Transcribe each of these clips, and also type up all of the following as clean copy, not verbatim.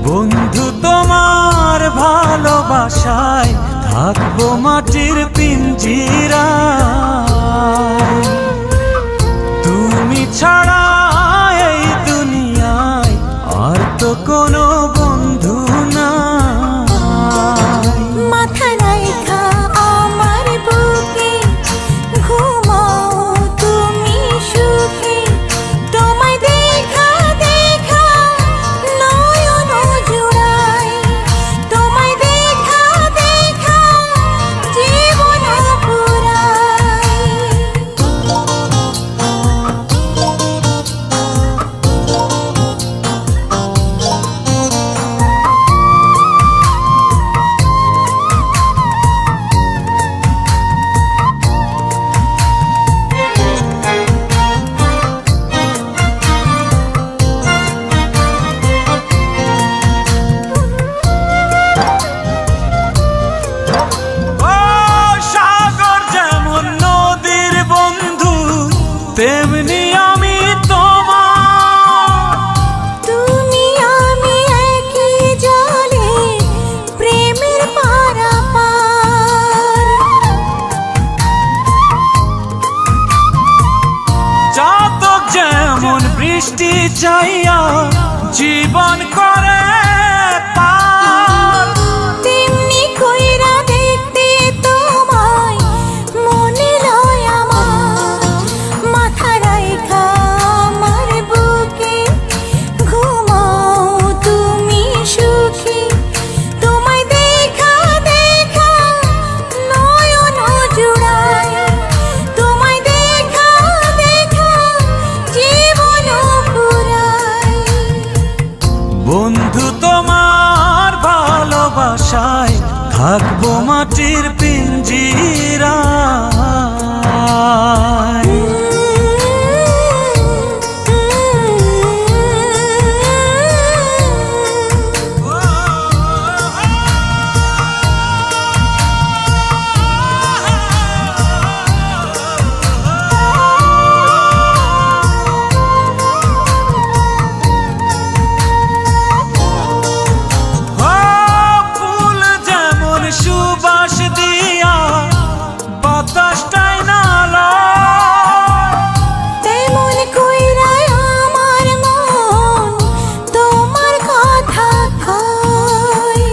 বন্ধু তোমার ভালোবাসায় থাকবো মাটির পিঞ্জিরায়। তুমি ছাড়া এই দুনিয়ায় আর তো কোনো বন্ধু নাই। মাথা রাইখা আমার বুকে ঘুমাও তুমি সুখে, তোমায় দেখা দেখা নয়ন জুড়াই, তোমায় দেখা দেখা জীবন পুরাই। তেমনি আমি তোমার, তুমি আমি একই জলে প্রেমের পারাপার। চাতক যেমন বৃষ্টি চাইয়া জীবন করে পার, তেমনি কইরা দেখতে তোমায় মনে লয় আমার। মাথা রাইখা আমার বুকে ঘুমাও তুমি সুখী, তোমায় দেখা দেখা নয়ন জুড়াই, তোমায় দেখা দেখা জীবন পুরাই। বন্ধু তোমার ভালোবাসায় থাকবো মাটির পিঞ্জিরায়। সুবাস দিয়া বাতাসটাই নালা, তেমন কইরা আমার মন তোমার কথা কয়।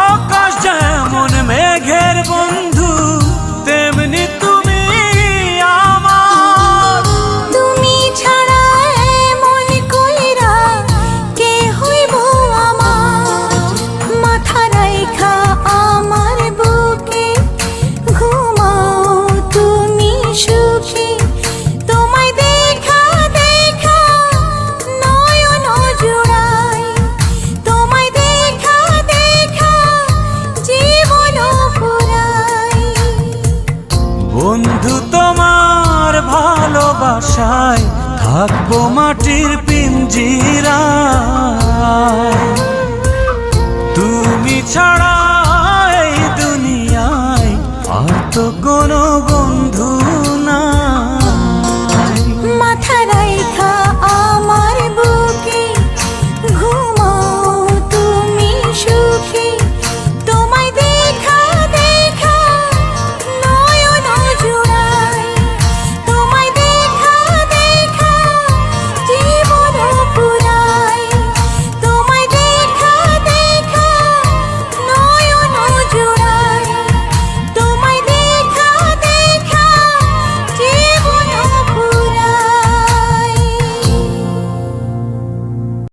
আকাশ যেমন মেঘের বন্ধু তেমনি তুমি আমার। তুমি ছাড়া এমন কইরা কে হইব আমার। মাথা রাইখা আমার বুকে ঘুমাও তুমি সুখী, তোমায় দেখা দেখা নয়ন জুড়াই, তোমায় দেখা দেখা জীবন পুরাই। বন্ধু তোমার ভালোবাসায় থাকবো মাটির পিঞ্জিরায়। তুমি ছাড়া এই দুনিয়ায় আর তো কোনো